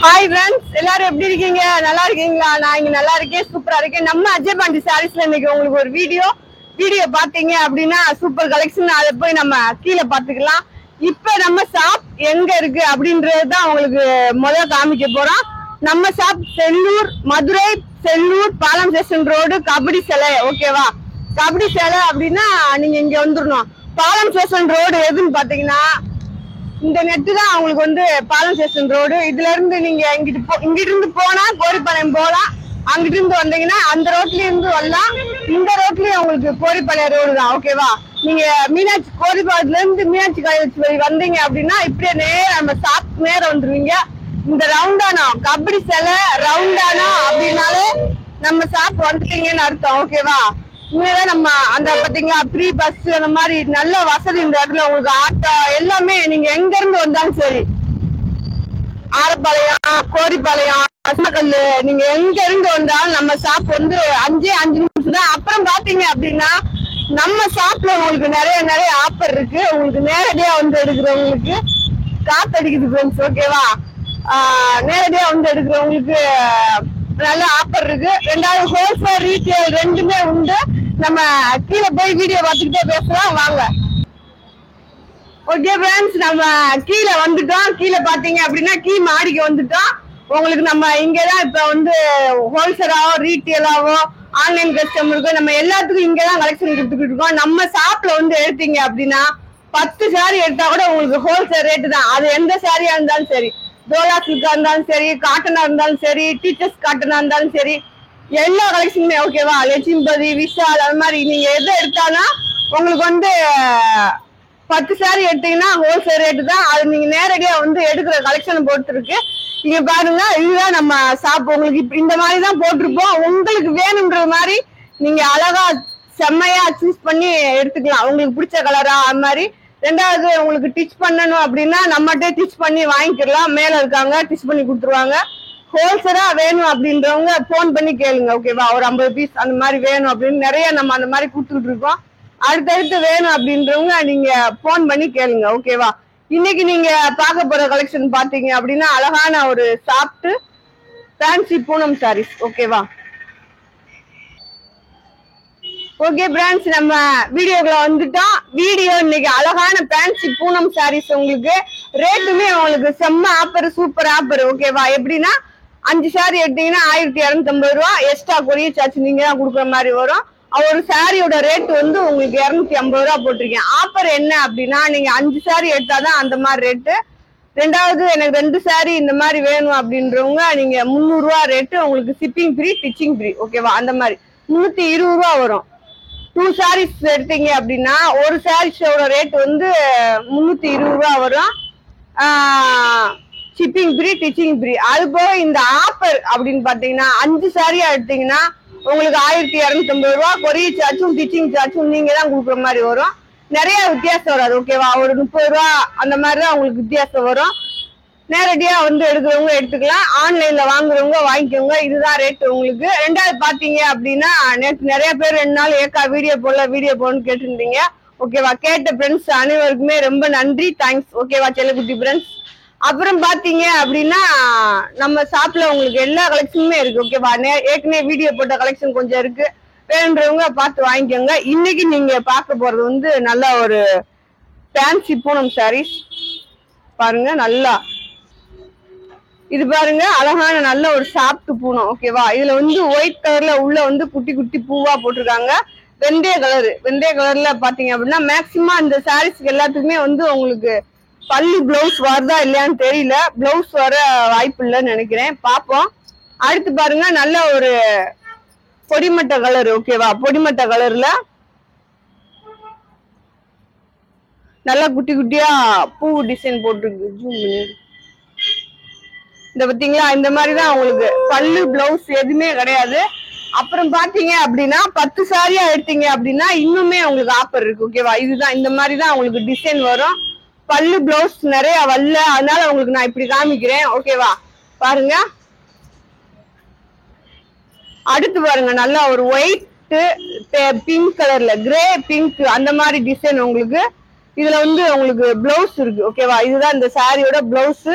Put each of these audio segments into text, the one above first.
Hi friends, எல்லாரும் எப்படி இருக்கீங்க? நல்லா இருக்கீங்களா? நான் இங்க நல்லா இருக்கேன், சூப்பரா இருக்கேன். நம்ம அஜய் பாண்டி சாரீஸ்ல இன்னைக்கு உங்களுக்கு ஒரு வீடியோ பாத்தீங்க அப்படின்னா சூப்பர் கலெக்ஷன். அதை போய் நம்ம கீழே பாத்துக்கலாம். இப்ப நம்ம ஷாப் எங்க இருக்கு அப்படின்றதுதான் உங்களுக்கு முதல்ல காமிக்க போறோம். நம்ம ஷாப் செல்லூர், மதுரை செல்லூர் பாலம் ஸ்டேஷன் ரோடு, கபடி சிலை. ஓகேவா? கபடி சிலை அப்படின்னா நீங்க இங்க வந்துடணும். பாலம் ஸ்டேஷன் ரோடு எதுன்னு பாத்தீங்கன்னா இந்த நெட்டு தான் அவங்களுக்கு வந்து பாலம் ஸ்டேஷன் ரோடு. இதுல இருந்து நீங்க இங்கிட்டு இருந்து போனா கோரிப்பாளையம் போலாம். அங்கிட்டு இருந்து வந்தீங்கன்னா அந்த ரோட்ல இருந்து வரலாம். இந்த ரோட்லயும் உங்களுக்கு கோரிப்பாளையம் ரோடு தான். ஓகேவா? நீங்க மீனாட்சி கோரிப்பாளையத்துல இருந்து மீனாட்சி காலேஜ் வந்தீங்க அப்படின்னா இப்படியே நேரம் நம்ம ஷாப் நேரம் வந்துருவீங்க. இந்த ரவுண்டானா கபடி சிலை ரவுண்டானா அப்படின்னாலே நம்ம ஷாப் வந்துட்டீங்கன்னு அர்த்தம். ஓகேவா? இங்கதான் நம்ம அந்த பாத்தீங்களா ஃப்ரீ பஸ் அந்த மாதிரி நல்ல வசதி இந்த இடத்துல உங்களுக்கு. ஆட்டோ எல்லாமே நீங்க எங்க இருந்து வந்தாலும் சரி, ஆரப்பாளையம், கோரிப்பாளையம், அசனக்கல்லு, நீங்க எங்க இருந்து வந்தாலும் நம்ம ஷாப் வந்து 5 நிமிஷம் தான். அப்புறம் பாத்தீங்க அப்படின்னா நம்ம ஷாப்ல உங்களுக்கு நிறைய ஆஃபர் இருக்கு. உங்களுக்கு நேரடியா வந்து எடுக்கிறவங்களுக்கு காத்தடிக்குது ஃப்ரெண்ட்ஸ். ஓகேவா? நேரடியா வந்து எடுக்கிறவங்களுக்கு நல்ல ஆஃபர் இருக்கு. ரெண்டாவது ஹோல்சேல் ரீட்டெயில் ரெண்டுமே உண்டு. நம்ம கீழே போய் வீடியோ பார்த்துக்கிட்டே பேசலாம் வாங்க. ஓகே ஃப்ரெண்ட்ஸ், நம்ம கீழே வந்துட்டோம். கீழே பாத்தீங்க அப்படின்னா மாடிக்கு வந்துட்டோம். உங்களுக்கு நம்ம இங்கதான் இப்ப வந்து ஹோல்சேலாவோ ரீட்டெயிலாவோ ஆன்லைன் கஸ்டமருக்கு நம்ம எல்லாத்துக்கும் இங்கதான் கலெக்ஷன் கொடுத்துக்கிட்டு இருக்கோம். நம்ம ஷாப்ல வந்து எடுத்தீங்க அப்படின்னா 10 சாரி எடுத்தா கூட உங்களுக்கு ஹோல்சேல் ரேட்டு தான். அது எந்த சாரியா இருந்தாலும் சரி, டோலா சில்கா இருந்தாலும் சரி, காட்டனா இருந்தாலும் சரி, டீச்சர்ஸ் காட்டனா இருந்தாலும் சரி, எல்லா கலெக்ஷனுமே. ஓகேவா? லட்சுமிபதி, விஷால், அது மாதிரி நீங்க எதை எடுத்தாலும் உங்களுக்கு வந்து 10 சாரி எடுத்தீங்கன்னா ஹோல்சேல் ரேட்டு தான். அது நீங்க நேரடியா வந்து எடுக்கிற கலெக்ஷன் பொறுத்து இருக்கு. இங்க பாருங்க, இதுதான் நம்ம ஷாப். உங்களுக்கு இப்ப இந்த மாதிரி தான் போட்டிருப்போம். உங்களுக்கு வேணுன்ற மாதிரி நீங்க அழகா செம்மையா சூஸ் பண்ணி எடுத்துக்கலாம். உங்களுக்கு பிடிச்ச கலரா அது மாதிரி. ரெண்டாவது உங்களுக்கு டிச் பண்ணணும் அப்படின்னா நம்மகிட்ட டிச் பண்ணி வாங்கிக்கலாம். மேல இருக்காங்க, டிச் பண்ணி கொடுத்துருவாங்க. ஹோல்சேலா வேணும் அப்படின்றவங்க போன் பண்ணி கேளுங்க. ஓகேவா? ஒரு 50 பீஸ் அந்த மாதிரி வேணும் அப்படின்னு நிறைய நம்ம அந்த மாதிரி கொடுத்துட்டு இருக்கோம். அடுத்தடுத்து வேணும் அப்படின்றவங்க நீங்க போன் பண்ணி கேளுங்க. ஓகேவா? இன்னைக்கு நீங்க பார்க்க போற கலெக்ஷன் பாத்தீங்க அப்படின்னா அழகான ஒரு சாஃப்ட் ஃபேன்சி பூனம் சாரீஸ். ஓகேவா? ஓகே பிரான்ஸ், நம்ம வீடியோக்குள்ள வந்துட்டோம். வீடியோ இன்னைக்கு அழகான ஃபேன்சி பூனம் சாரீஸ். உங்களுக்கு ரேட்டுமே உங்களுக்கு செம்ம ஆஃபர், சூப்பர் ஆஃபர். ஓகேவா? எப்படின்னா 5 சாரி எடுத்தீங்கன்னா 1250 ரூபா எக்ஸ்ட்ரா கொரியர் சார்ஜ் நீங்க தான் கொடுக்குற மாதிரி வரும். ஒரு சாரியோட ரேட் வந்து உங்களுக்கு 250 ரூபா போட்டிருக்கேன். ஆஃபர் என்ன அப்படின்னா நீங்க 5 சாரி எடுத்தாதான் அந்த மாதிரி ரேட்டு. ரெண்டாவது எனக்கு 2 சாரி இந்த மாதிரி வேணும் அப்படின்றவங்க நீங்க 300 ரூபா ரேட்டு. உங்களுக்கு ஷிப்பிங் ஃப்ரீ, ஸ்டிச்சிங் ஃப்ரீ. ஓகேவா? அந்த மாதிரி 320 ரூபா வரும். 2 சாரீஸ் எடுத்தீங்க அப்படின்னா ஒரு சாரீஸோட ரேட் வந்து 320 ரூபா வரும். Shipping free, stitching free. அது போக இந்த ஆஃபர் அப்படின்னு பாத்தீங்கன்னா 5 சாரியா எடுத்தீங்கன்னா உங்களுக்கு 1250 ரூபா கொரியர் சார்ஜும் ஸ்டிச்சிங் சார்ஜும் நீங்க தான் கொடுக்குற மாதிரி வரும். நிறைய வித்தியாசம் வராது. ஓகேவா? ஒரு 30 ரூபா அந்த மாதிரிதான் உங்களுக்கு வித்தியாசம் வரும். நேரடியா வந்து எடுக்கிறவங்க எடுத்துக்கலாம், ஆன்லைன்ல வாங்குறவங்க வாங்கிக்கோங்க. இதுதான் ரேட் உங்களுக்கு. ரெண்டாவது பாத்தீங்க அப்படின்னா நேற்று நிறைய பேர் 2 நாள் ஏக்கா வீடியோ போடணும்னு கேட்டிருந்தீங்க. ஓகேவா? கேட்ட ஃப்ரெண்ட்ஸ் அனைவருக்குமே ரொம்ப நன்றி, தேங்க்ஸ். ஓகேவா செல்லக்குட்டி ஃப்ரெண்ட்ஸ்? அப்புறம் பாத்தீங்க அப்படின்னா நம்ம ஷாப்ல உங்களுக்கு எல்லா கலெக்ஷனுமே இருக்கு. ஓகேவா? ஏற்கனவே வீடியோ போட்ட கலெக்ஷன் கொஞ்சம் இருக்கு, வேணுன்றவங்க பார்த்து வாங்கிக்கோங்க. இன்னைக்கு நீங்க பார்க்க போறது வந்து நல்ல ஒரு ஃபேன்சி பூனம் சாரீஸ். பாருங்க, நல்லா இது பாருங்க, அழகான நல்ல ஒரு சாஃப்ட் பூனம். ஓகேவா? இதுல வந்து ஒயிட் கலர்ல உள்ள வந்து குட்டி குட்டி பூவா போட்டிருக்காங்க. வெந்தய கலர்ல பாத்தீங்க அப்படின்னா மேக்சிமம் இந்த சாரீஸ்க்கு எல்லாத்துக்குமே வந்து உங்களுக்கு பல்லு பிளவுஸ் வருதா இல்லையான்னு தெரியல. பிளவுஸ் வர வாய்ப்பு இல்லைன்னு நினைக்கிறேன், பாப்போம். அடுத்து பாருங்க, நல்ல ஒரு பொடிமட்ட கலர். ஓகேவா? பொடிமட்ட கலர்ல நல்லா குட்டி குட்டியா பூ டிசைன் போட்டிருக்கு. ஜூம் பண்ணி இந்த பாத்தீங்களா, இந்த மாதிரிதான் உங்களுக்கு பல்லு பிளவுஸ் எதுவுமே கிடையாது. அப்புறம் பாத்தீங்க அப்படின்னா 10 சாரியா எடுத்தீங்க அப்படின்னா இன்னுமே உங்களுக்கு ஆஃபர் இருக்கு. ஓகேவா? இதுதான் இந்த மாதிரிதான் உங்களுக்கு டிசைன் வரும். பல்லு பிளவுஸ் நிறைய வரல, அதனால உங்களுக்கு நான் இப்படி காமிக்கிறேன். ஓகேவா? பாருங்க, அடுத்து பாருங்க, நல்லா ஒரு ஒயிட் பிங்க் கலர்ல, கிரே பிங்க் அந்த மாதிரி டிசைன் உங்களுக்கு. இதுல வந்து உங்களுக்கு பிளவுஸ் இருக்கு. ஓகேவா? இதுதான் இந்த சாரியோட பிளவுஸ்.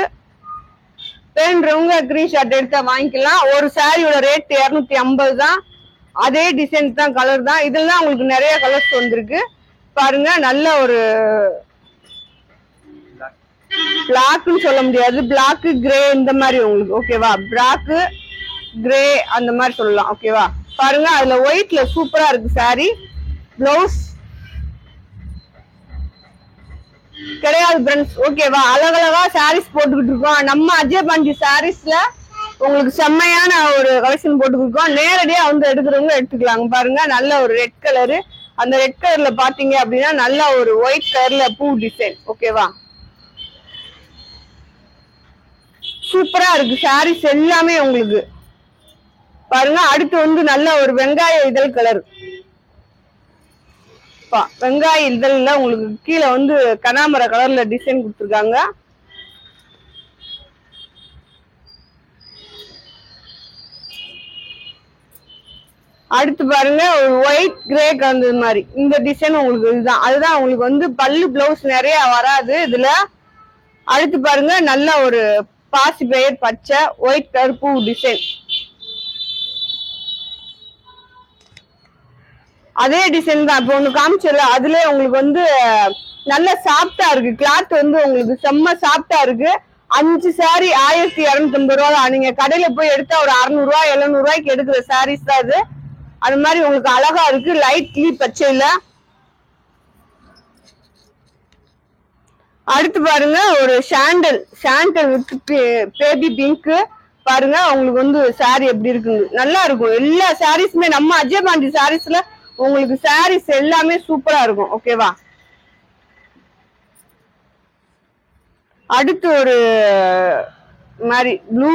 வேணுன்றவங்க ஸ்கிரீன்ஷாட் எடுத்தா வாங்கிக்கலாம். ஒரு சாரியோட ரேட் 250 தான். அதே டிசைன் தான், கலர் தான். இதெல்லாம் உங்களுக்கு நிறைய கலர்ஸ் வந்திருக்கு பாருங்க. நல்ல ஒரு பிளாக்னு சொல்ல முடியாது, பிளாக் கிரே இந்த மாதிரி உங்களுக்கு ஓகேவா, பிளாக் கிரே அந்த மாதிரி சொல்லலாம் ஓகேவா. பாருங்க அதுல ஒயிட்ல சூப்பரா இருக்கு சாரி. பிளவுஸ் கிடையாது ஃப்ரெண்ட்ஸ் ஓகேவா. அழகழகா சாரீஸ் போட்டுக்கிட்டு இருக்கோம் நம்ம அஜய் பாண்டி சாரீஸ்ல. உங்களுக்கு செம்மையான ஒரு கலெக்ஷன் போட்டுக்கிட்டு நேரடியா வந்து எடுக்கிறவங்க எடுத்துக்கலாங்க. பாருங்க நல்ல ஒரு ரெட் கலரு, அந்த ரெட் கலர்ல பாத்தீங்க அப்படின்னா நல்ல ஒரு ஒயிட் கலர்ல பூ டிசைன் ஓகேவா. சூப்பரா இருக்கு சாரீஸ் எல்லாமே உங்களுக்கு. பாருங்க அடுத்து வந்து நல்ல ஒரு வெங்காய இதழ் கலர். வெங்காய இதழ்ல உங்களுக்கு கீழே வந்து கனாமர கலர்ல டிசைன் கொடுத்துருக்காங்க. அடுத்து பாருங்க ஒரு ஒயிட் கிரே கலந்தது மாதிரி இந்த டிசைன் உங்களுக்கு இதுதான். அதுதான் உங்களுக்கு வந்து பல்லு பிளவுஸ் நிறைய வராது இதுல. அடுத்து பாருங்க நல்ல ஒரு பாசி பயிர் பச்சை ஒயிட் கலர் பூ டிசைன். அதே டிசைன் தான் இப்போ ஒண்ணு காமிச்சல. அதுல உங்களுக்கு வந்து நல்ல சாஃப்டா இருக்கு, கிளாத் வந்து உங்களுக்கு செம்ம சாஃப்டா இருக்கு. 5 சாரி 1250 ரூபா தான். நீங்க கடையில போய் எடுத்தா ஒரு 600 ரூபாய் 700 ரூபாய்க்கு எடுக்கிற சாரீஸ் தான் இது. அது மாதிரி உங்களுக்கு அழகா இருக்கு லைட்லி பச்சையில. அடுத்து பாருங்க ஒரு சாண்டல் வித் பேபி பிங்க். பாருங்க உங்களுக்கு வந்து சாரி எப்படி இருக்குங்க, நல்லா இருக்கும். எல்லா சாரீஸுமே நம்ம அஜய் பாண்டி சாரீஸ்ல உங்களுக்கு சாரீஸ் எல்லாமே சூப்பரா இருக்கும் ஓகேவா. அடுத்து ஒரு மாதிரி ப்ளூ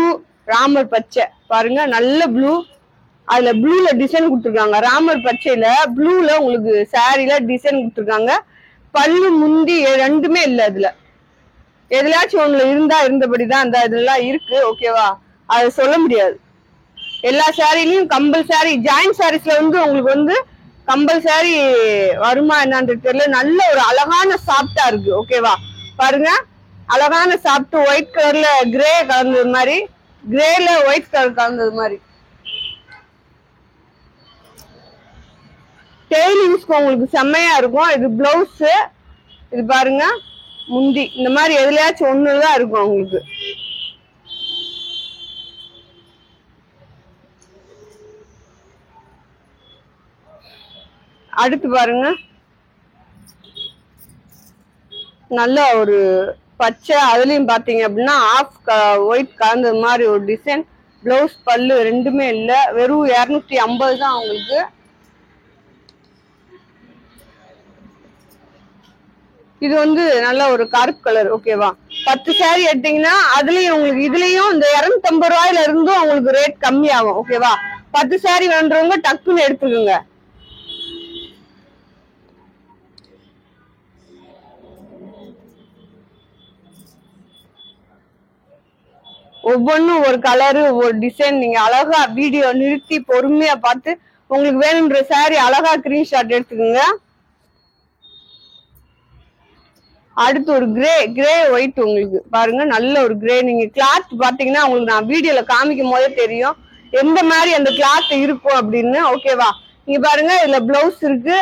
ராமர் பச்சை. பாருங்க நல்ல ப்ளூ, அதுல ப்ளூல டிசைன் கொடுத்துருக்காங்க. ராமர் பச்சையில ப்ளூல உங்களுக்கு சாரில டிசைன் கொடுத்துருக்காங்க. பல்லு முந்தி ரெண்டுமே இல்ல. இதுல எதுலாச்சும் ஒண்ணுல இருந்தா இருந்தபடிதான் அந்த இதெல்லாம் இருக்கு ஓகேவா. அது சொல்ல முடியாது. எல்லா சாரிலையும் கம்பல்சாரி ஜாயிண்ட் சாரீஸ்ல வந்து உங்களுக்கு வந்து கம்பல்சாரி வருமா என்னன்னு தெரியல. நல்ல ஒரு அழகான சாஃப்டா இருக்கு ஓகேவா. பாருங்க அழகான சாஃப்ட் ஒயிட் கலர்ல கிரே கலந்தது மாதிரி, கிரேல ஒயிட் கலர் கலந்தது மாதிரி. டெய்லிங்ஸ்க்கு உங்களுக்கு செம்மையா இருக்கும். இது பிளவுஸ், இது பாருங்க முந்தி. இந்த மாதிரி எதுலயாச்சும் ஒண்ணுதான் இருக்கும் உங்களுக்கு. அடுத்து பாருங்க நல்ல ஒரு பச்சை, அதுலயும் பாத்தீங்க அப்படின்னா ஆஃப் ஒயிட் கலந்தது மாதிரி ஒரு டிசைன். பிளவுஸ் பல்லு ரெண்டுமே இல்ல, வெறும் 250 தான் உங்களுக்கு. இது வந்து நல்ல ஒரு கருப்பு கலர் ஓகேவா. 10 சாரி எடுத்தீங்கன்னா அதுலயும் உங்களுக்கு இதுலயும் இந்த 250 ரூபாயில இருந்தும் உங்களுக்கு ரேட் கம்மி ஆகும் ஓகேவா. 10 சாரி வேண்டவங்க டக்குன்னு எடுத்துக்கோங்க. ஒவ்வொன்றும் ஒரு கலரு ஒரு டிசைன். நீங்க அழகா வீடியோ நிறுத்தி பொறுமையா பார்த்து உங்களுக்கு வேணுன்ற சாரி அழகா ஸ்கிரீன்ஷாட் எடுத்துக்கோங்க. அடுத்து ஒரு கிரே ஒயிட் உங்களுக்கு பாருங்க நல்ல ஒரு கிரே. நீங்க கிளாத் பாத்தீங்கன்னா உங்களுக்கு நான் வீடியோல காமிக்கும் போதே தெரியும் எந்த மாதிரி அந்த கிளாத் இருக்கும் அப்படின்னு ஓகேவா. நீங்க பாருங்க இதுல பிளவுஸ் இருக்கு.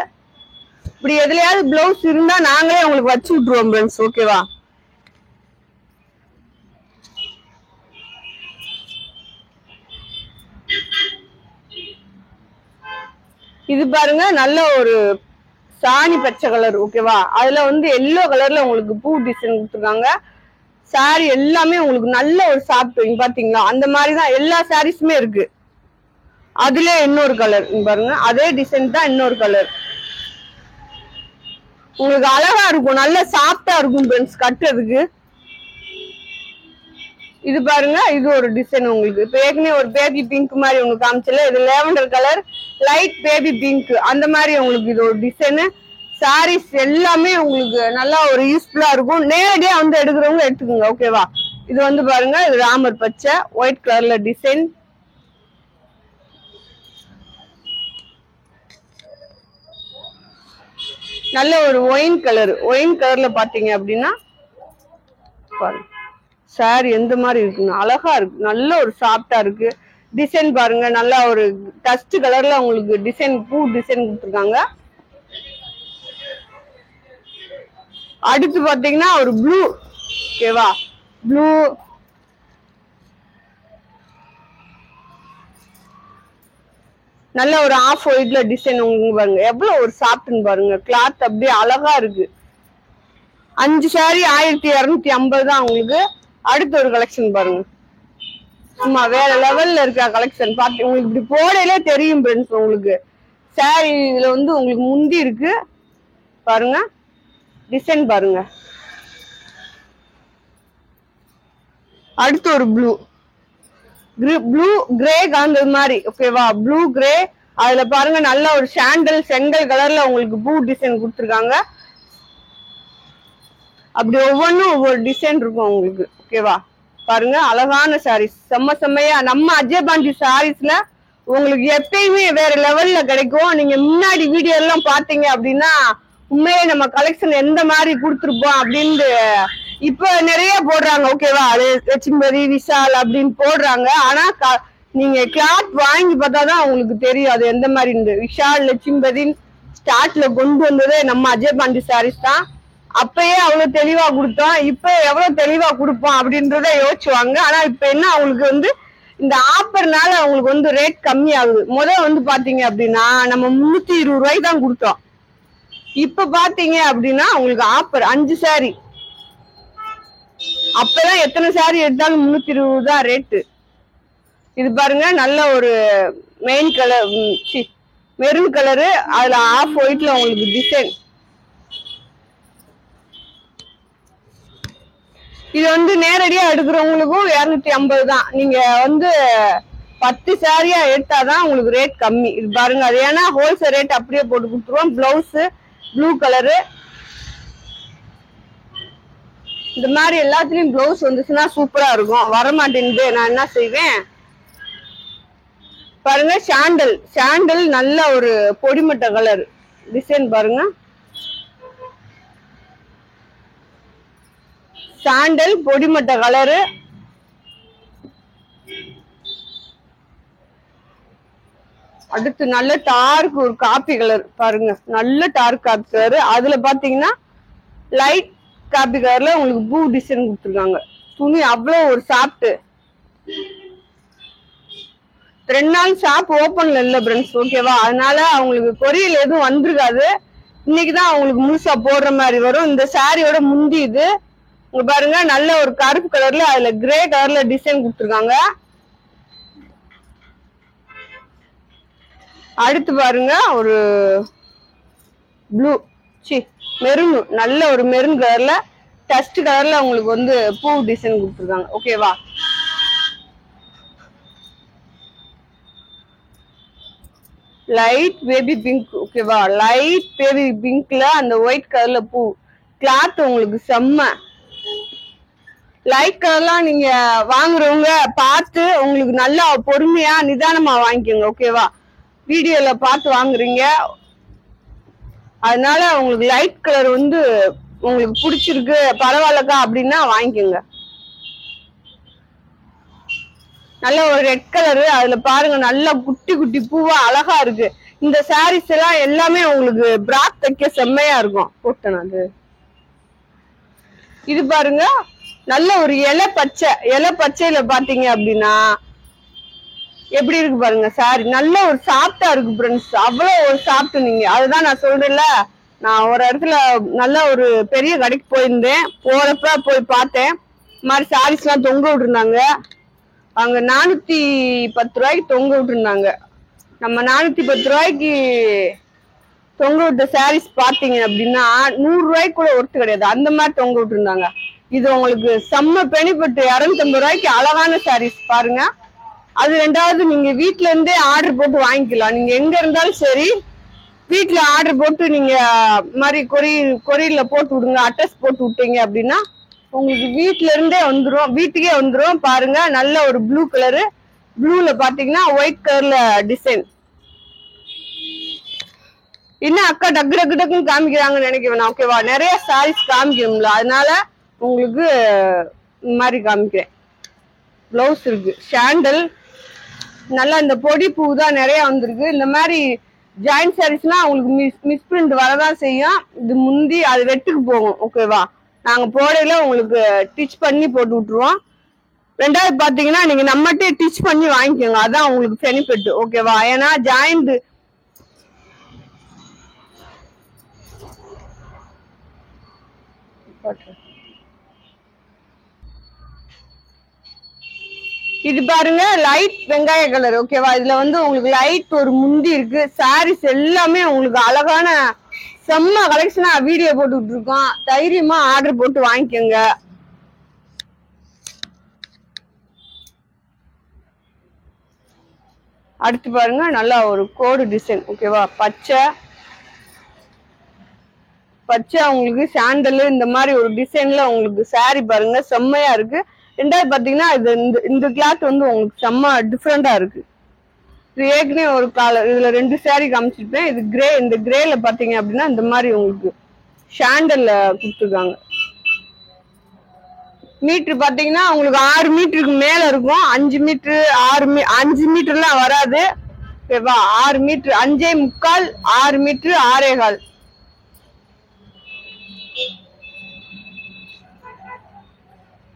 இப்படி எதுலயாவது பிளவுஸ் இருந்தா நாங்களே உங்களுக்கு வச்சு விட்டுருவோம் ஃப்ரெண்ட்ஸ் ஓகேவா. இது பாருங்க நல்ல ஒரு சாணி பச்சை கலர் ஓகேவா. அதுல வந்து எல்லோ கலர்ல உங்களுக்கு பூ டிசைன் கொடுத்துருக்காங்க. சாரி எல்லாமே உங்களுக்கு நல்ல ஒரு சாஃப்ட் பாத்தீங்களா, அந்த மாதிரிதான் எல்லா சாரீஸுமே இருக்கு. அதுல இன்னொரு கலர் பாருங்க, அதே டிசைன் தான் இன்னொரு கலர். உங்களுக்கு அழகா இருக்கும், நல்ல சாஃப்டா இருக்கும் ஃப்ரெண்ட்ஸ் கட்டுறதுக்கு. இது பாருங்க இது ஒரு டிசைன் உங்களுக்கு. இப்ப ஏற்கனவே ஒரு பேபி பிங்க் மாதிரி உங்களுக்கு காமிச்சல, இது lavender colour light baby pink அந்த மாதிரி உங்களுக்கு இது ஒரு டிசைனு. சாரீஸ் எல்லாமே உங்களுக்கு நல்லா ஒரு யூஸ்ஃபுல்லா இருக்கும். நேரடியா வந்து எடுக்கிறவங்க எடுத்துக்கோங்க ஓகேவா. இது வந்து பாருங்க இது ராமர் பச்சை ஒயிட் கலர்ல டிசைன். நல்ல ஒரு ஒயின் கலர்ல பாத்தீங்க அப்படின்னா சாரி எந்த மாதிரி இருக்குன்னு அழகா இருக்கு, நல்ல ஒரு சாஃப்டா இருக்கு. டிசைன் பாருங்க, நல்லா ஒரு டஸ்ட் கலர்ல உங்களுக்கு டிசைன், பூ டிசைன் கொடுத்துருக்காங்க. அடுத்து பாத்தீங்கன்னா ஒரு ப்ளூ, ஓகேவா, ப்ளூ நல்ல ஒரு ஆஃப் ஒயிட்ல டிசைன் உங்களுக்கு பாருங்க, எவ்வளவு ஒரு சாஃப்ட்னு பாருங்க. கிளாத் அப்படியே அழகா இருக்கு. 5 சாரி 1250 தான் உங்களுக்கு. அடுத்த ஒரு கலெக்ஷன் பாருங்க, சும்மா வேற லெவல்ல இருக்க கலெக்ஷன். பாத்து உங்களுக்கு இப்படி போடையிலே தெரியும் ஃப்ரெண்ட்ஸ். உங்களுக்கு சாரி இதுல வந்து உங்களுக்கு முந்தி இருக்கு பாருங்க, டிசைன் பாருங்க. அடுத்து ஒரு ப்ளூ, ப்ளூ கிரே கலந்தது மாதிரி, ஓகேவா, ப்ளூ கிரே. அதுல பாருங்க நல்ல ஒரு சாண்டல் செங்கல் கலர்ல உங்களுக்கு பூ டிசைன் கொடுத்துருக்காங்க. அப்படி ஒவ்வொன்றும் ஒவ்வொரு டிசைன் இருக்கும் உங்களுக்கு, ஓகேவா. பாருங்க அழகான சாரீஸ், செம்மையா. நம்ம அஜய் பாண்டி சாரீஸ்ல உங்களுக்கு எப்பயுமே வேற லெவல்ல கிடைக்கும். நீங்க முன்னாடி வீடியோ எல்லாம் பாத்தீங்க அப்படின்னா உண்மையே நம்ம கலெக்ஷன் எந்த மாதிரி கொடுத்துருப்போம் அப்படின்னு இப்ப நிறைய போடுறாங்க, ஓகேவா. அது லட்சுமதி விஷால் அப்படின்னு போடுறாங்க. ஆனா நீங்க கிளாத் வாங்கி பார்த்தாதான் உங்களுக்கு தெரியும் அது எந்த மாதிரி. விஷால் லட்சுமதி ஸ்டார்ட்ல கொண்டு வந்ததே நம்ம அஜய் பாண்டி சாரீஸ் தான். அப்பயே அவ்வளவு தெளிவா கொடுத்தோம், இப்ப எவ்வளவு தெளிவா கொடுப்போம் அப்படின்றத யோசிச்சுவாங்க. ஆனா இப்ப என்ன அவங்களுக்கு வந்து இந்த ஆஃபர்னால அவங்களுக்கு வந்து ரேட் கம்மி ஆகுது. வந்து பாத்தீங்க அப்படின்னா நம்ம 320 ரூபாய்க்கு தான் கொடுத்தோம். இப்ப பாத்தீங்க அப்படின்னா உங்களுக்கு ஆஃபர் 5 சாரி. அப்பதான் எத்தனை சாரி எடுத்தாலும் 320 தான் ரேட்டு. இது பாருங்க நல்ல ஒரு மெயின் கலர், மெரூன் கலரு, அதுல ஆஃப் ஒயிட்ல உங்களுக்கு டிசைன். இது வந்து நேரடியா எடுக்கிறவங்களுக்கும் 250 தான். நீங்க வந்து 10 சாரியா எடுத்தாதான் உங்களுக்கு ரேட் கம்மி. இது பாருங்க, அது ஏன்னா ஹோல்சேல் ரேட் அப்படியே போட்டு கொடுத்துருவோம். Blouse blue colour. இந்த மாதிரி எல்லாத்துலயும் பிளவுஸ் வந்துச்சுன்னா சூப்பரா இருக்கும். வரமாட்டேங்குது, நான் என்ன செய்வேன் பாருங்க. சாண்டல் நல்ல ஒரு பொடிமட்ட கலர் டிசைன் பாருங்க. சாண்டல் பொடிமட்ட கலரு. அடுத்து நல்ல டார்க் ஒரு காப்பி கலர் பாருங்க, நல்ல டார்க் காப்பி கலர். அதுல பாத்தீங்கன்னா லைட் காப்பி கலர்ல உங்களுக்கு பூ டிசைன் கொடுத்துருக்காங்க. துணி அவ்வளவு ஒரு சாஃப்ட். 2 நாள் ஷாப் ஓப்பன்ல இல்ல ஃப்ரெண்ட்ஸ், ஓகேவா. அதனால அவங்களுக்கு கொரியல் எதுவும் வந்திருக்காது. இன்னைக்குதான் அவங்களுக்கு முழுசா போடுற மாதிரி வரும். இந்த சாரியோட முந்தி இது இங்க பாருங்க, நல்ல ஒரு கருப்பு கலர்ல அதுல கிரே கலர்ல டிசைன் கொடுத்துருக்காங்க. அடுத்து பாருங்க ஒரு ப்ளூ, மெரூன், நல்ல ஒரு மெரூன் கலர்ல டஸ்ட் கலர்ல உங்களுக்கு வந்து பூ டிசைன் கொடுத்துருக்காங்க, ஓகேவா. லைட் பேபி பிங்க், ஓகேவா. லைட் பேபி பிங்க்ல அந்த ஒயிட் கலர்ல பூ. கிளாத் உங்களுக்கு செம்ம. லைட் கலர்லாம் நீங்க வாங்குறவங்க பார்த்து உங்களுக்கு நல்லா பொறுமையா நிதானமா வாங்கிக்கோங்க, ஓகேவா. வீடியோல பார்த்து வாங்குறீங்க, அதனால உங்களுக்கு லைட் கலர் வந்து உங்களுக்கு பிடிச்சிருக்கு பரவாயில்லக்கா அப்படின்னா வாங்கிக்கோங்க. நல்ல ஒரு ரெட் கலரு, அதுல பாருங்க நல்ல குட்டி குட்டி பூவா அழகா இருக்கு. இந்த சாரீஸ் எல்லாம் எல்லாமே உங்களுக்கு பிராக் தைக்க செம்மையா இருக்கும். போட்டேன் அது. இது பாருங்க நல்ல ஒரு இலை பச்சையில பாத்தீங்க அப்படின்னா எப்படி இருக்கு பாருங்க சாரி. நல்ல ஒரு சாஃப்டா இருக்கு ஃப்ரெண்ட்ஸ், அவ்வளவு ஒரு சாஃப்ட். நீங்க அதுதான் நான் சொல்றேன்ல, நான் ஒரு இடத்துல நல்ல ஒரு பெரிய கடைக்கு போயிருந்தேன். போறப்ப போய் பார்த்தேன், இந்த மாதிரி சாரீஸ் எல்லாம் தொங்க விட்டுருந்தாங்க. அங்க 410 ரூபாய்க்கு தொங்க விட்டுருந்தாங்க. நம்ம 410 ரூபாய்க்கு தொங்க விட்ட சாரீஸ் பாத்தீங்க அப்படின்னா 100 ரூபாய்க்கு கூட ஒர்த்து கிடையாது, அந்த மாதிரி தொங்க விட்டுருந்தாங்க. இது உங்களுக்கு செம்ம பெனிஃபிட். 250 ரூபாய்க்கு அழகான சாரீஸ் பாருங்க. அது ரெண்டாவது நீங்க வீட்டுல இருந்தே ஆர்டர் போட்டு வாங்கிக்கலாம். நீங்க எங்க இருந்தாலும் சரி வீட்டுல ஆர்டர் போட்டு நீங்க மாதிரி கொரியர்ல போட்டு விடுங்க, அட்ரஸ் போட்டு விட்டீங்க அப்படின்னா உங்களுக்கு வீட்டுல இருந்தே வந்துடும், வீட்டுக்கே வந்துடும். பாருங்க நல்ல ஒரு ப்ளூ கலரு, ப்ளூல பாத்தீங்கன்னா ஒயிட் கலர்ல டிசைன். இன்னும் அக்கா டக்கு டக்கு டக்குன்னு காமிக்கிறாங்கன்னு நினைக்க வேணாம், ஓகேவா. நிறைய சாரீஸ் காமிக்கணும்ல, அதனால உங்களுக்கு இந்த மாதிரி காமிக்கிறேன். பிளவுஸ் இருக்கு, சாண்டல் நல்லா இந்த பொடி பூ தான் நிறைய வந்திருக்கு. இந்த மாதிரி ஜாயிண்ட் சாரீஸ்னா உங்களுக்கு மிஸ் பிரிண்ட் வரதான் செய்யும். இது முந்தி அது வெட்டுக்கு போகும். ஓகேவா, நாங்க போடையில உங்களுக்கு டிச் பண்ணி போட்டு விட்டுருவோம். ரெண்டாவது பாத்தீங்கன்னா நீங்க நம்மகிட்டே டிச் பண்ணி வாங்கிக்கோங்க, அதான் உங்களுக்கு பெனிஃபிட். ஓகேவா, ஏன்னா ஜாயிண்ட் இது பாருங்க லைட் வெங்காய கலர். ஓகேவா, இதுல வந்து உங்களுக்கு லைட் ஒரு முந்தி இருக்கு. சாரீஸ் எல்லாமே உங்களுக்கு அழகான செம்ம கலெக்ஷனா வீடியோ போட்டுட்டு இருக்கோம். தைரியமா ஆர்டர் போட்டு வாங்கிக்கோங்க. அடுத்து பாருங்க நல்லா ஒரு கோடு டிசைன். ஓகேவா, பச்சை பச்சை உங்களுக்கு சாண்டல் இந்த மாதிரி ஒரு டிசைன்ல உங்களுக்கு சாரி பாருங்க செம்மையா இருக்கு. ரெண்டாவது பாத்தீங்கன்னா இது இந்த கிளாத் வந்து உங்களுக்கு செம்ம டிஃப்ரெண்டா இருக்கு. இது ஏற்கனவே ஒரு கலர், இதுல 2 சாரி காமிச்சிருப்பேன். இது கிரே, இந்த கிரேல பாத்தீங்க அப்படின்னா இந்த மாதிரி உங்களுக்கு சாண்டல்ல கொடுத்துருக்காங்க. மீட்டர் பாத்தீங்கன்னா உங்களுக்கு 6 மீட்டருக்கு மேல இருக்கும். 5 மீட்டர் 5 மீட்டர்லாம் வராது. ஓகேவா, 6 மீட்டர் 5.25 6 மீட்டர் 6.25.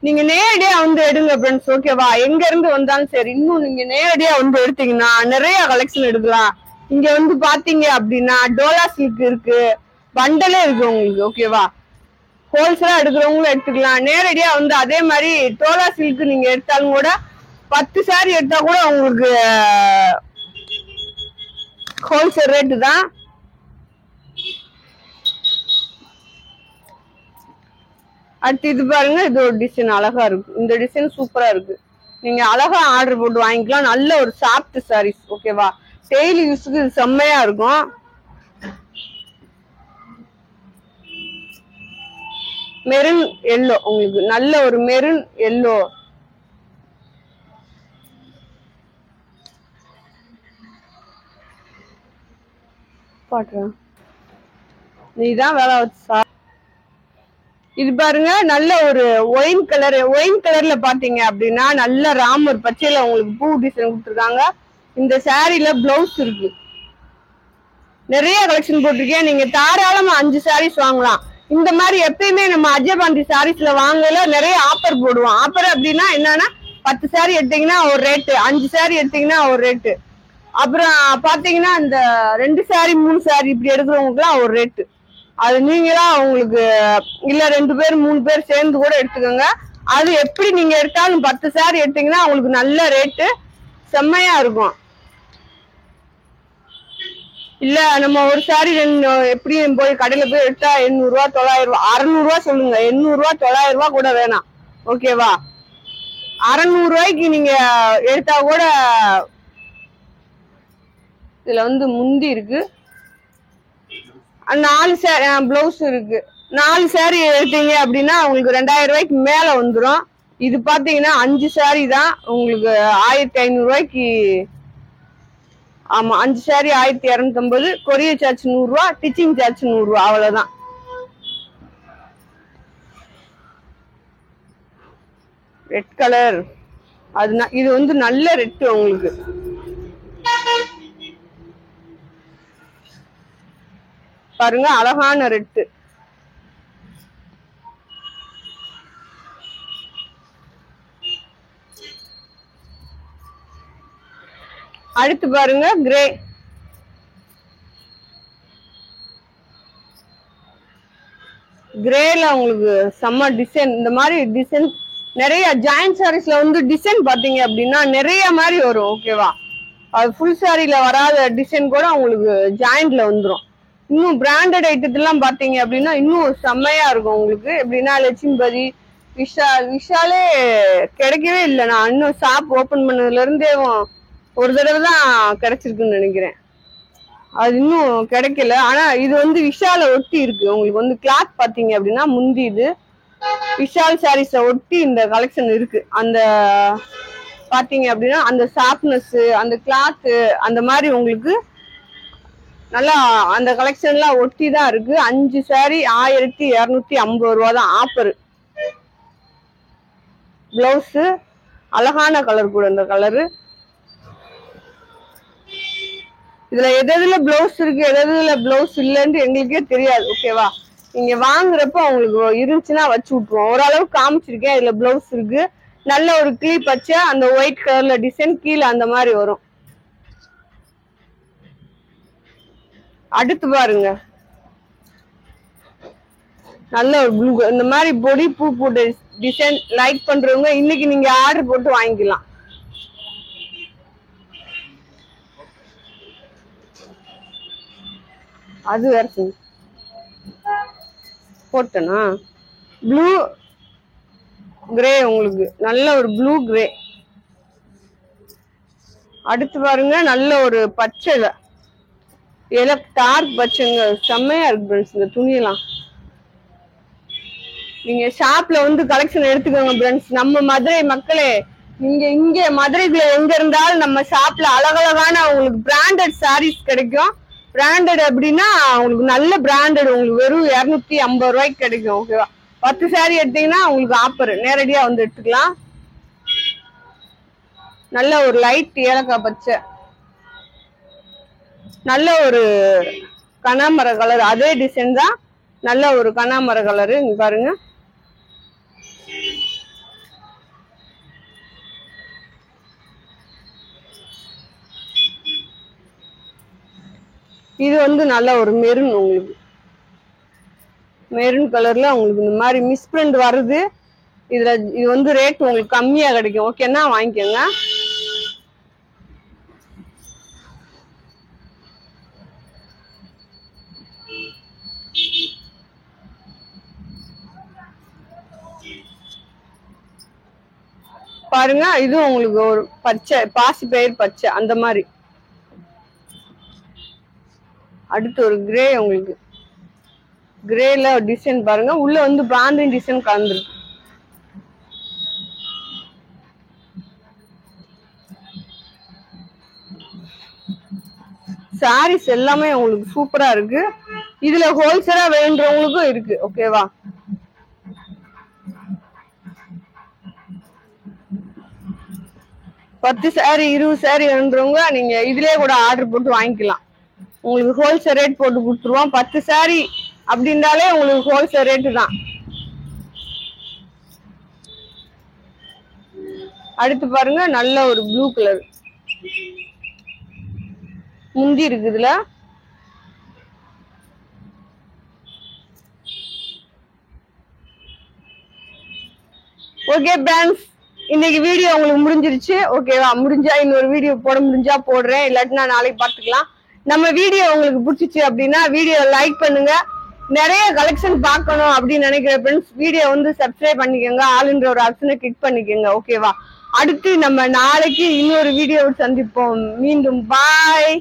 நீங்க நேரடியா வந்து எடுங்க ஃப்ரெண்ட்ஸ். ஓகேவா, எங்க இருந்து வந்தாலும் சரி, இன்னும் நீங்க நேரடியா வந்து எடுத்தீங்கன்னா நிறைய கலெக்ஷன் எடுக்கலாம். இங்க வந்து பாத்தீங்க அப்படின்னா டோலா சில்க் இருக்கு, பண்டலே இருக்கு உங்களுக்கு. ஓகேவா, ஹோல்சேலா எடுக்கிறவங்களும் எடுத்துக்கலாம். நேரடியா வந்து அதே மாதிரி டோலா சில்க் நீங்க எடுத்தாலும் கூட 10 சாரி எடுத்தா கூட உங்களுக்கு ஹோல்சேல் ரேட்டு தான். அடுத்து இது பாருங்க, இது ஒரு டிசைன் அழகா இருக்கு. இந்த டிசைன் சூப்பரா இருக்கு. நீங்க அழகா ஆர்டர் போட்டு வாங்கிக்கலாம். நல்ல ஒரு சாஃப்ட் சாரீஸ். ஓகேவா, டெய்லி யூஸுக்கு இது செம்மையா இருக்கும். மெரூன் எல்லோ, உங்களுக்கு நல்ல ஒரு மெரூன் எல்லோ. பாட்டுறேன், நீதான் வேலை வச்சா. இது பாருங்க நல்ல ஒரு ஒயின் கலர். ஒயின் கலர்ல பாத்தீங்க அப்படின்னா நல்ல ராமர் பச்சையில உங்களுக்கு பூ டிசைன் கொடுத்துருக்காங்க. இந்த சாரில பிளவுஸ் இருக்கு. நிறைய கலெக்ஷன் போட்டிருக்கேன். நீங்க தாராளமா 5 சாரீஸ் வாங்கலாம். இந்த மாதிரி எப்பயுமே நம்ம அஜய் பாண்டி சாரீஸ்ல வாங்கல நிறைய ஆஃபர் போடுவோம். ஆஃபர் அப்படின்னா என்னன்னா 10 சாரி எடுத்தீங்கன்னா ஒரு ரேட்டு, 5 சாரி எடுத்தீங்கன்னா ஒரு ரேட்டு, அப்புறம் பாத்தீங்கன்னா இந்த 2 சாரி 3 சாரி இப்படி எடுக்கிறவங்களுக்குலாம் ஒரு ரேட்டு. அது நீங்களா உங்களுக்கு இல்ல 2 பேர் 3 பேர் சேர்ந்து கூட எடுத்துக்கோங்க. அது எப்படி நீங்க எடுத்தாலும் 10 சாரி எடுத்தீங்கன்னா உங்களுக்கு நல்ல ரேட்டு செம்மையா இருக்கும். இல்ல நம்ம ஒரு சாரி எப்படியும் போய் கடையில போய் எடுத்தா 800 ரூபா 900 ரூபா 600 ரூபா சொல்லுங்க, 800 ரூபா 900 ரூபா கூட வேணாம். ஓகேவா, 600 ரூபாய்க்கு நீங்க எடுத்தா கூட. இதுல வந்து முந்தி இருக்கு, 4 சாரி பிளவுஸ் இருக்கு. 4 சாரி எடுத்தீங்க அப்படின்னா உங்களுக்கு 2000 ரூபாய்க்கு மேல வந்துடும். இது பாத்தீங்கன்னா 5 சாரி தான் உங்களுக்கு 1500 ரூபாய்க்கு. ஆமா, 5 சாரி 1250. கொரியர் சார்ஜ் 100 ரூபா, டிச்சிங் சார்ஜ் 100 ரூபா, அவ்வளவுதான். ரெட் கலர், அது இது வந்து நல்ல ரெட் உங்களுக்கு. பாருங்க அழகான ரெட்டு. அடுத்து பாருங்க கிரே. கிரேல உங்களுக்கு செம்ம டிசைன். இந்த மாதிரி டிசைன் நிறைய ஜாயிண்ட் சாரீஸ்ல வந்து டிசைன் பாத்தீங்க அப்படின்னா நிறைய மாதிரி வரும். ஓகேவா, அது ஃபுல் சாரியில வராத டிசைன் கூட உங்களுக்கு ஜாயிண்ட்ல வந்துடும். இன்னும் பிராண்டட் ஐட்டத்தெல்லாம் பாத்தீங்க அப்படின்னா இன்னும் செம்மையா இருக்கும் உங்களுக்கு. எப்படின்னா லட்சுமிபதி, விஷாலே கிடைக்கவே இல்லை. நான் இன்னும் ஷாப் ஓபன் பண்ணதுல இருந்தே ஒரு தடவை தான் கிடைச்சிருக்குன்னு நினைக்கிறேன். அது இன்னும் கிடைக்கல. ஆனா இது வந்து விஷால ஒட்டி இருக்கு. உங்களுக்கு வந்து கிளாத் பாத்தீங்க அப்படின்னா முந்தி இது விஷால் சாரீஸ ஒட்டி இந்த கலெக்ஷன் இருக்கு. அந்த பாத்தீங்க அப்படின்னா அந்த சாஃப்ட்னஸ், அந்த கிளாத், அந்த மாதிரி உங்களுக்கு நல்லா அந்த கலெக்ஷன் எல்லாம் ஒட்டி தான் இருக்கு. 5 சாரி 1250 ரூபா தான் ஆஃபர். பிளவுஸ் அழகான கலர் கூட இந்த கலரு. இதுல எதுல பிளவுஸ் இருக்கு எதுல பிளவுஸ் இல்லைன்னு எங்களுக்கே தெரியாது. ஓகேவா, நீங்க வாங்குறப்ப உங்களுக்கு இருந்துச்சுன்னா வச்சு விட்டுருவோம். ஓரளவுக்கு காமிச்சிருக்கேன். இதுல பிளவுஸ் இருக்கு. நல்ல ஒரு கிளீப் வச்ச அந்த ஒயிட் கலர்ல டிசைன் கீழே அந்த மாதிரி வரும். அடுத்து பாருங்க, நல்ல ஒரு ப்ளூ. இந்த மாதிரி பொடி பூ போட்டு டிசைன் லைக் பண்றவங்க இன்னைக்கு நீங்க ஆர்டர் போட்டு வாங்கிக்கலாம். அது வேற போட்டனா ப்ளூ கிரே, உங்களுக்கு நல்ல ஒரு ப்ளூ கிரே. அடுத்து பாருங்க, நல்ல ஒரு பச்சைல டார்க் பச்சைங்க, செம்மையா இருக்கு ஃப்ரெண்ட்ஸ் இந்த துணியெல்லாம். நீங்க ஷாப்ல வந்து கலெக்ஷன் எடுத்துக்கோங்க ஃப்ரெண்ட்ஸ். நம்ம மதுரை மக்களே, நீங்க இங்க மதுரைக்குள்ள எங்க இருந்தாலும் நம்ம ஷாப்ல அழகழகான உங்களுக்கு பிராண்டட் சாரீஸ் கிடைக்கும். பிராண்டட் அப்படின்னா உங்களுக்கு நல்ல பிராண்டட் உங்களுக்கு வெறும் 250 ரூபாய்க்கு கிடைக்கும். ஓகேவா, 10 சாரி எடுத்தீங்கன்னா உங்களுக்கு ஆஃபர், நேரடியா வந்து எடுத்துக்கலாம். நல்ல ஒரு லைட் ஏலக்காய் பச்சை, நல்ல ஒரு கனமர கலர், அதே டிசைன் தான். நல்ல ஒரு கனமர கலரு. இங்க பாருங்க, இது வந்து நல்ல ஒரு மெரூன், உங்களுக்கு மெரூன் கலர்ல உங்களுக்கு இந்த மாதிரி மிஸ் பிரிண்ட் வருது. இதுல இது வந்து ரேட் உங்களுக்கு கம்மியா கிடைக்கும். ஓகேன்னா வாங்கிக்கோங்க. பாருங்க, இது உங்களுக்கு ஒரு பச்சை பாசி பயிர் பச்சை அந்த மாதிரி. அடுத்து ஒரு கிரே, உங்களுக்கு கிரேல டிசைன் பாருங்க, உள்ள வந்து பிராண்டிங் டிசைன் கலந்துருக்கு. சாரீஸ் எல்லாமே உங்களுக்கு சூப்பரா இருக்கு. இதுல ஹோல்சேலா வேணுன்றவங்களுக்கும் இருக்கு. ஓகேவா, பத்து சாரி 20 சாரி வேணுன்றவங்க நீங்க இதுலயே கூட ஆர்டர் போட்டு வாங்கிக்கலாம். உங்களுக்கு ஹோல்சேல் ரேட் போட்டு கொடுத்துருவோம். 10 சாரி அப்படின்றாலே உங்களுக்கு ஹோல்சேல் ரேட்டு தான். அடுத்து பாருங்க, நல்ல ஒரு ப்ளூ கலர் முந்தி இருக்கு இதுல. ஓகே ஃப்ரெண்ட்ஸ், இன்னைக்கு வீடியோ உங்களுக்கு முடிஞ்சிருச்சு. ஓகேவா, முடிஞ்சா இன்னொரு வீடியோ போட முடிஞ்சா போடுறேன், இல்லாட்டினா நாளைக்கு பார்த்துக்கலாம். நம்ம வீடியோ உங்களுக்கு பிடிச்சிச்சு அப்படின்னா வீடியோ லைக் பண்ணுங்க. நிறைய கலெக்ஷன் பார்க்கணும் அப்படின்னு நினைக்கிற ஃப்ரெண்ட்ஸ் வீடியோ வந்து சப்ஸ்கிரைப் பண்ணிக்கோங்க. ஆளுன்ற ஒரு ஆப்ஷனை கிளிக் பண்ணிக்கோங்க. ஓகேவா, அடுத்து நம்ம நாளைக்கு இன்னொரு வீடியோ சந்திப்போம். மீண்டும் பாய்.